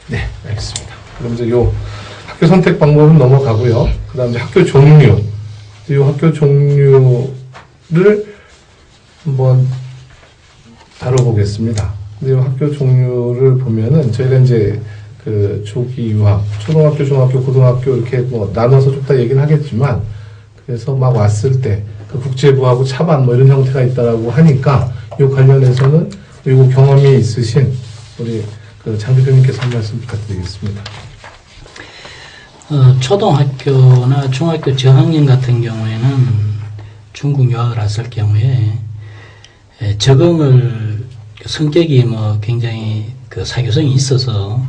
네, 알겠습니다. 그럼 이제 요 학교 선택 방법은 넘어가고요. 그 다음 이제 학교 종류. 이 학교 종류를 한번 다뤄보겠습니다. 근데 이 학교 종류를 보면은 저희가 이제 그 조기 유학, 초등학교, 중학교, 고등학교 이렇게 뭐 나눠서 좀 더 얘기는 하겠지만, 그래서 막 왔을 때 그 국제부하고 차반 뭐 이런 형태가 있다라고 하니까 이 관련해서는 그리고 경험이 있으신 우리 그 장 대표님께서 한 말씀 부탁드리겠습니다. 초등학교나 중학교 저학년 같은 경우에는 중국 유학을 왔을 경우에 적응을 성격이 뭐 굉장히 그 사교성이 있어서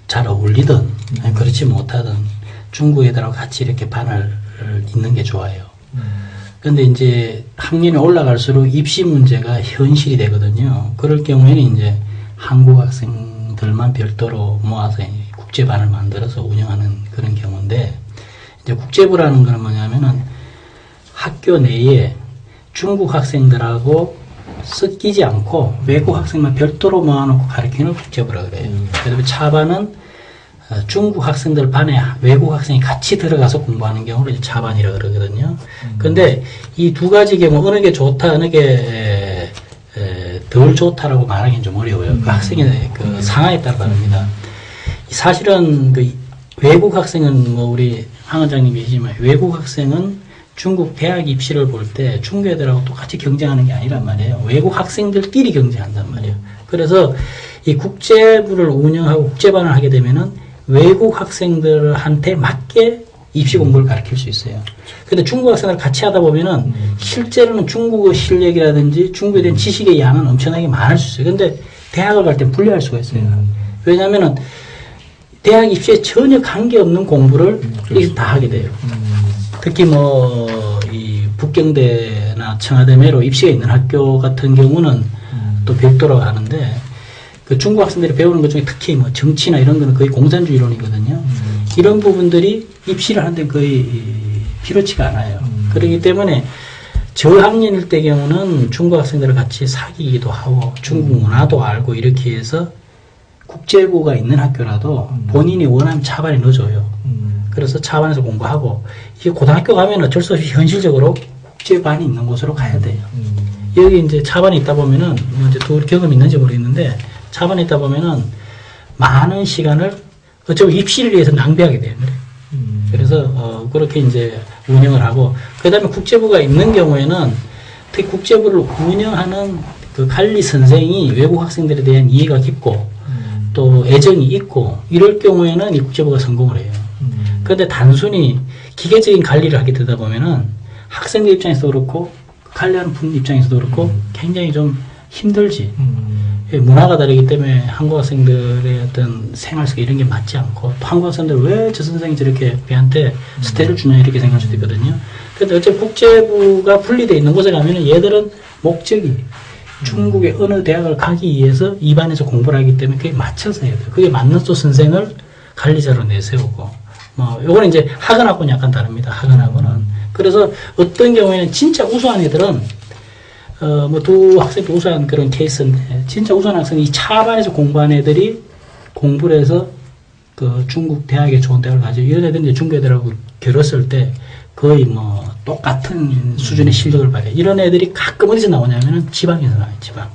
잘 어울리든 그렇지 못하든 중국 애들하고 같이 이렇게 반을 잇는 게 좋아요. 근데 이제 학년이 올라갈수록 입시 문제가 현실이 되거든요. 그럴 경우에는 이제 한국 학생들만 별도로 모아서 국제반을 만들어서 운영하는 그런 경우인데, 이제 국제부라는 건 뭐냐면은 학교 내에 중국 학생들하고 섞이지 않고 외국 학생만 별도로 모아놓고 가르치는 국제부라 그래요. 그래서 차반은 중국 학생들 반에 외국 학생이 같이 들어가서 공부하는 경우를 이제 차반이라 그러거든요. 근데 이 두 가지 경우 어느 게 좋다, 어느 게 덜 좋다라고 말하기는 좀 어려워요. 그 학생의 그 상황에 따라 다릅니다. 사실은 그 외국 학생은 뭐 우리 황 원장님이 계시지만 외국 학생은 중국 대학 입시를 볼 때 중국 애들하고 똑같이 경쟁하는 게 아니란 말이에요. 외국 학생들끼리 경쟁한단 말이에요. 그래서 이 국제부를 운영하고 국제반을 하게 되면은 외국 학생들한테 맞게 입시 공부를 가르칠 수 있어요. 근데 중국 학생들 같이 하다 보면은 실제로는 중국어 실력이라든지 중국에 대한 지식의 양은 엄청나게 많을 수 있어요. 근데 대학을 갈 때 분리할 수가 있어요. 왜냐면은 대학 입시에 전혀 관계없는 공부를 이렇게 다 하게 돼요. 특히 뭐, 이 북경대나 청와대매로 입시가 있는 학교 같은 경우는 또 별도로 하는데, 그 중국 학생들이 배우는 것 중에 특히 뭐 정치나 이런 거는 거의 공산주의론이거든요. 이런 부분들이 입시를 하는데 거의 필요치가 않아요. 그렇기 때문에 저학년일 때 경우는 중국 학생들을 같이 사귀기도 하고 중국 문화도 알고 이렇게 해서 국제부가 있는 학교라도 본인이 원하면 차반에 넣어줘요. 그래서 차반에서 공부하고, 이게 고등학교 가면 어쩔 수 없이 현실적으로 국제반이 있는 곳으로 가야 돼요. 여기 이제 차반에 있다 보면은, 이제 두 경험이 있는지 모르겠는데, 차반에 있다 보면은 많은 시간을 어쩌면 입시를 위해서 낭비하게 돼요. 그래서, 그렇게 이제 운영을 하고, 그 다음에 국제부가 있는 경우에는 특히 국제부를 운영하는 그 관리 선생이 외국 학생들에 대한 이해가 깊고, 또 애정이 있고, 이럴 경우에는 이 국제부가 성공을 해요. 그런데 단순히 기계적인 관리를 하게 되다 보면은 학생들 입장에서도 그렇고 관리하는 분 입장에서도 그렇고 굉장히 좀 힘들지. 문화가 다르기 때문에 한국 학생들의 어떤 생활 속에 이런 게 맞지 않고, 또 한국 학생들 왜 저 선생이 저렇게 걔한테 스테를 주냐 이렇게 생각할 수도 있거든요. 그런데 어차피 국제부가 분리되어 있는 곳에 가면은 얘들은 목적이 중국의 어느 대학을 가기 위해서 입안에서 공부를 하기 때문에 그게 맞춰서 해야 돼요. 그게 맞는 또 선생을 관리자로 내세우고, 뭐, 요거는 이제 학원하고는 약간 다릅니다. 학원하고는. 그래서 어떤 경우에는 진짜 우수한 애들은, 뭐, 두 학생도 우수한 그런 케이스인데, 진짜 우수한 학생이 이 차반에서 공부한 애들이 공부를 해서 그 중국 대학에 좋은 대학을 가지고, 이런 애들은 이제 중국 애들하고 겨뤘을 때 거의 뭐, 똑같은 수준의 실력을 발휘해. 이런 애들이 가끔 어디서 나오냐면은 지방에서 나와요, 지방.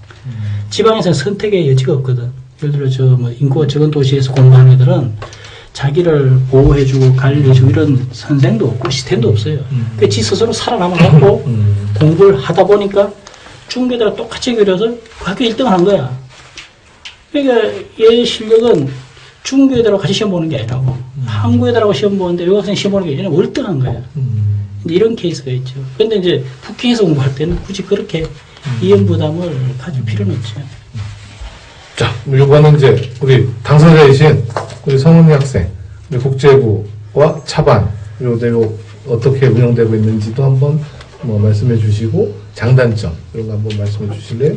지방에서는 선택의 여지가 없거든. 예를 들어, 저 뭐, 인구가 적은 도시에서 공부하는 애들은 자기를 보호해주고 관리해주고 이런 선생도 없고 시스템도 없어요. 그 지 스스로 살아남아갖고 공부를 하다 보니까 중국 애들하고 똑같이 그려서 그 학교 1등을 한 거야. 그러니까 얘 실력은 중국 애들하고 같이 시험 보는 게 아니라고 한국 애들하고 시험 보는데 외국 학생 시험 보는 게 아니라 월등한 거야. 이런 케이스가 있죠. 근데 이제 북경에서 공부할 때는 굳이 그렇게 이연 부담을 가질 필요는 없죠. 자, 요거는 이제 우리 당사자이신 우리 성은이 학생, 우리 국제부와 차반, 요 어떻게 운영되고 있는지도 한번 뭐 말씀해 주시고, 장단점, 이런 거 한번 말씀해 주실래요?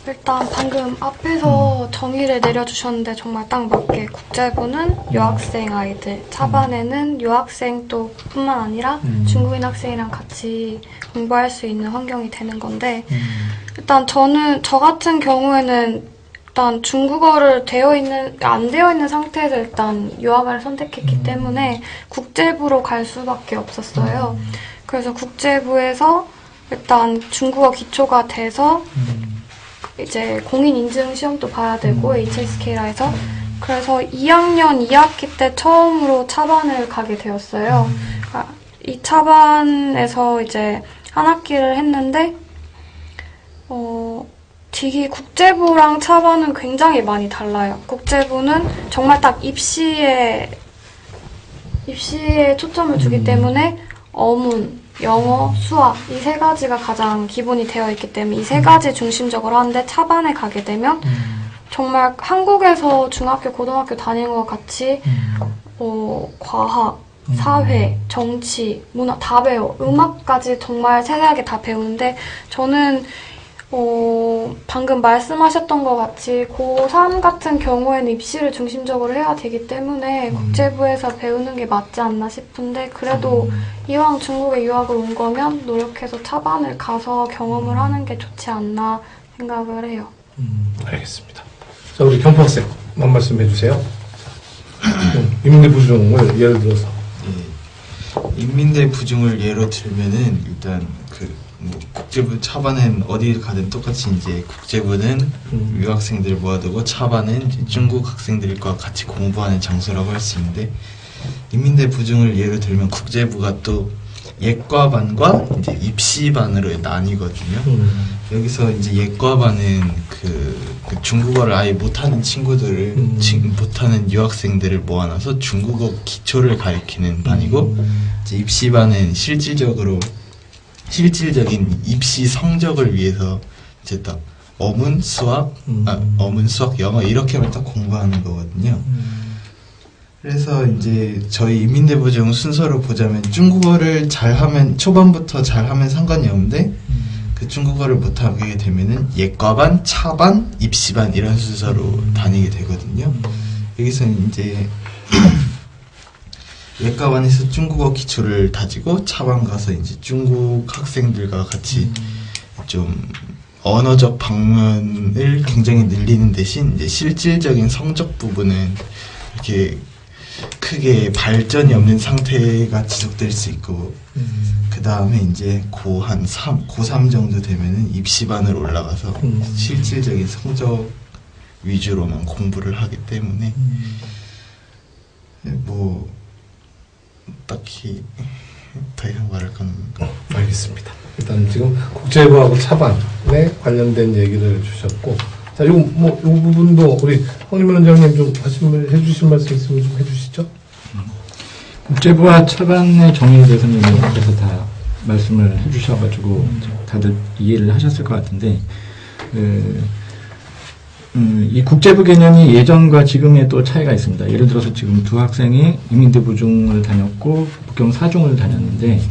일단 방금 앞에서 정의를 내려주셨는데 정말 딱 맞게 국제부는 유학생 아이들, 차반에는 유학생 또 뿐만 아니라 중국인 학생이랑 같이 공부할 수 있는 환경이 되는 건데, 일단 저 같은 경우에는 일단 중국어를 안 되어 있는 상태에서 일단 유학을 선택했기 때문에 국제부로 갈 수밖에 없었어요. 그래서 국제부에서 일단 중국어 기초가 돼서 이제 공인 인증 시험도 봐야 되고 HSK라 해서 그래서 2학년 2학기 때 처음으로 차반을 가게 되었어요. 그러니까 이 차반에서 이제 한 학기를 했는데 되게 국제부랑 차반은 굉장히 많이 달라요. 국제부는 정말 딱 입시에 초점을 주기 때문에 어문, 영어, 수학 이 세 가지가 가장 기본이 되어 있기 때문에 이 세 가지 중심적으로 하는데 차반에 가게 되면 정말 한국에서 중학교, 고등학교 다니는 것 같이 과학, 사회, 정치, 문화 다 배워. 음악까지 정말 세세하게 다 배우는데 저는 방금 말씀하셨던 것 같이 고3 같은 경우에는 입시를 중심적으로 해야 되기 때문에 국제부에서 배우는 게 맞지 않나 싶은데 그래도 이왕 중국에 유학을 온 거면 노력해서 차반을 가서 경험을 하는 게 좋지 않나 생각을 해요. 알겠습니다. 자, 우리 경포 학생 한 말씀 해주세요. 인민대 부중을 예를 들어서. 예. 인민대 부중을 예로 들면은 일단 국제부 차반은 어디를 가든 똑같이 이제 국제부는 유학생들 모아두고 차반은 이제 중국 학생들과 같이 공부하는 장소라고 할 수 있는데 인민대 부중을 예로 들면 국제부가 또 예과반과 이제 입시반으로 나뉘거든요. 여기서 이제 예과반은 그 중국어를 아예 못하는 친구들을 못하는 유학생들을 모아놔서 중국어 기초를 가르치는 반이고 이제 입시반은 실질적인 입시 성적을 위해서 이제 딱 어문, 수학, 영어 이렇게만 딱 공부하는 거거든요. 그래서 이제 저희 인민대 부중 순서로 보자면 중국어를 잘하면 초반부터 잘하면 상관이 없는데 그 중국어를 못하게 되면은 예과반, 차반, 입시반 이런 순서로 다니게 되거든요. 여기서는 이제 예과반에서 중국어 기초를 다지고 차반 가서 이제 중국 학생들과 같이 좀 언어적 방면을 굉장히 늘리는 대신 이제 실질적인 성적 부분은 이렇게 크게 발전이 없는 상태가 지속될 수 있고 그 다음에 이제 고3 정도 되면은 입시반으로 올라가서 실질적인 성적 위주로만 공부를 하기 때문에 뭐 딱히 더 이상 말할 건 알겠습니다. 일단 지금 국제부하고 차반에 관련된 얘기를 주셨고, 자, 요 부분도 우리 황림일 원장님 좀 해주실 말씀 있으면 좀 해주시죠. 국제부와 차반의 정의에 대해서는 앞에서 다 말씀을 해주셔가지고 다들 이해를 하셨을 것 같은데, 이 국제부 개념이 예전과 지금의 또 차이가 있습니다. 예를 들어서 지금 두 학생이 인민대 부중을 다녔고 북경 사중을 다녔는데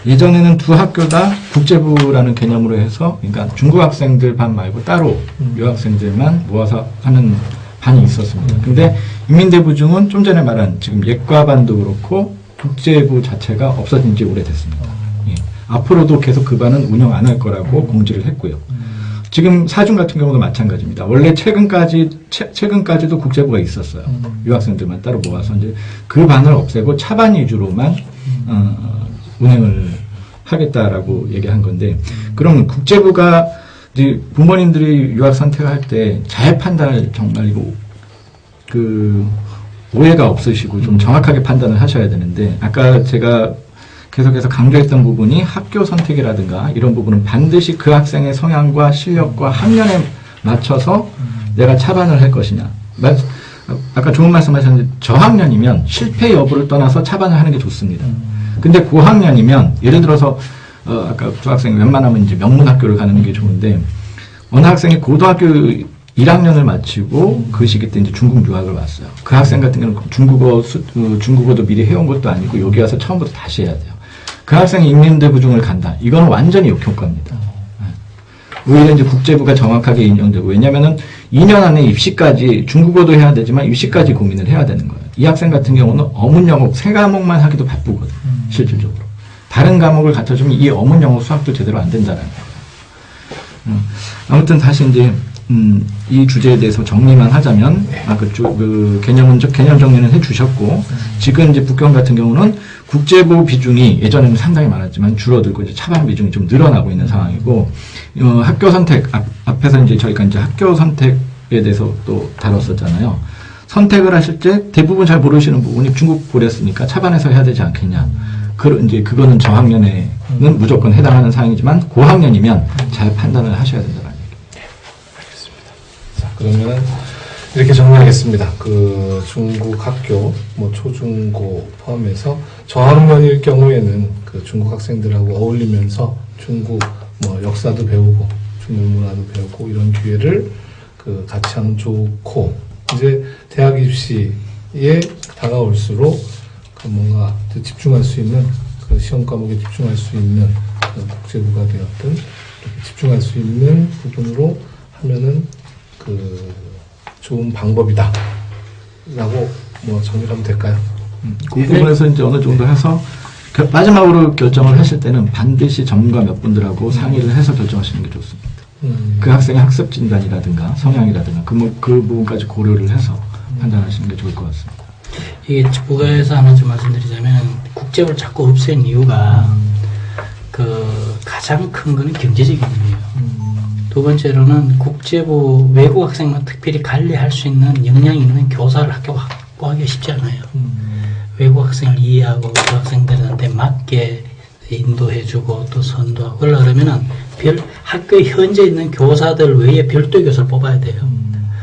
예전에는 두 학교 다 국제부라는 개념으로 해서 그러니까 중국 학생들 반 말고 따로 유학생들만 모아서 하는 반이 있었습니다. 근데 인민대 부중은 좀 전에 말한 지금 예과반도 그렇고 국제부 자체가 없어진 지 오래됐습니다. 예. 앞으로도 계속 그 반은 운영 안 할 거라고 공지를 했고요. 지금 사중 같은 경우도 마찬가지입니다. 원래 최근까지도 국제부가 있었어요. 유학생들만 따로 모아서 이제 그 반을 없애고 차반 위주로만 운행을 하겠다라고 얘기한 건데, 그럼 국제부가 이제 부모님들이 유학 선택할 때 잘 판단을 정말 이거 오해가 없으시고 좀 정확하게 판단을 하셔야 되는데, 아까 제가 계속해서 강조했던 부분이 학교 선택이라든가 이런 부분은 반드시 그 학생의 성향과 실력과 학년에 맞춰서 내가 차반을 할 것이냐. 아까 좋은 말씀 하셨는데 저학년이면 실패 여부를 떠나서 차반을 하는 게 좋습니다. 근데 고학년이면 예를 들어서 아까 두 학생이 웬만하면 이제 명문학교를 가는 게 좋은데 어느 학생이 고등학교 1학년을 마치고 그 시기 때 이제 중국 유학을 왔어요. 그 학생 같은 경우는 중국어도 미리 해온 것도 아니고 여기 와서 처음부터 다시 해야 돼요. 그 학생이 인민대 부중을 간다. 이거는 완전히 역효과입니다. 오히려 이제 국제부가 정확하게 인정되고, 왜냐면은 2년 안에 입시까지 중국어도 해야 되지만 입시까지 고민을 해야 되는 거예요. 이 학생 같은 경우는 어문 영어 3과목만 하기도 바쁘거든요. 실질적으로. 다른 과목을 갖춰주면 이 어문 영어 수학도 제대로 안 된다라는 거예요. 아무튼 다시 이제 이 주제에 대해서 정리만 하자면, 개념 정리는 해주셨고, 지금 이제 북경 같은 경우는 국제부 비중이 예전에는 상당히 많았지만 줄어들고 이제 차반 비중이 좀 늘어나고 있는 상황이고, 학교 선택, 앞에서 이제 저희가 이제 학교 선택에 대해서 또 다뤘었잖아요. 선택을 하실 때 대부분 잘 모르시는 부분이 중국 고렸으니까 차반에서 해야 되지 않겠냐. 이제 그거는 저학년에는 무조건 해당하는 사항이지만 고학년이면 잘 판단을 하셔야 된다는 얘기입니다. 자, 그러면은 이렇게 정리하겠습니다. 그 중국 학교, 뭐 초중고 포함해서 저학년일 경우에는 그 중국 학생들하고 어울리면서 중국 뭐 역사도 배우고 중국 문화도 배우고 이런 기회를 그 같이 하면 좋고, 이제 대학 입시에 다가올수록 그 뭔가 집중할 수 있는 그 시험 과목에 집중할 수 있는 그 국제부가 되었든 이렇게 집중할 수 있는 부분으로 하면은 그 좋은 방법이다 라고 뭐 정리하면 될까요? 그 부분에서 이제 어느 정도 해서 마지막으로 결정을 하실 때는 반드시 전문가 몇 분들하고 상의를 해서 결정하시는 게 좋습니다. 그 학생의 학습 진단이라든가 성향이라든가 그 부분까지 고려를 해서 판단하시는 게 좋을 것 같습니다. 이게 부가에서 하나 좀 말씀드리자면 국제부를 자꾸 없앤 이유가 그 가장 큰 거는 경제적인 이유예요. 두 번째로는 국제부 외국 학생만 특별히 관리할 수 있는 역량이 있는 교사를 학교가 확보하기가 쉽지 않아요. 외국 학생을 이해하고 그 학생들한테 맞게 인도해주고 또 선도하고 그러려면은 학교에 현재 있는 교사들 외에 별도 교사를 뽑아야 돼요.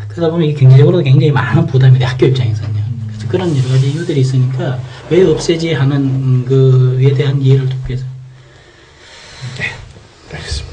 그러다 보면 이게 경제적으로 굉장히 많은 부담이 돼요. 학교 입장에서는요. 그래서 그런 여러 가지 이유들이 있으니까 왜 없애지 하는 그에 대한 이해를 돕기 위해서. 네, 알겠습니다.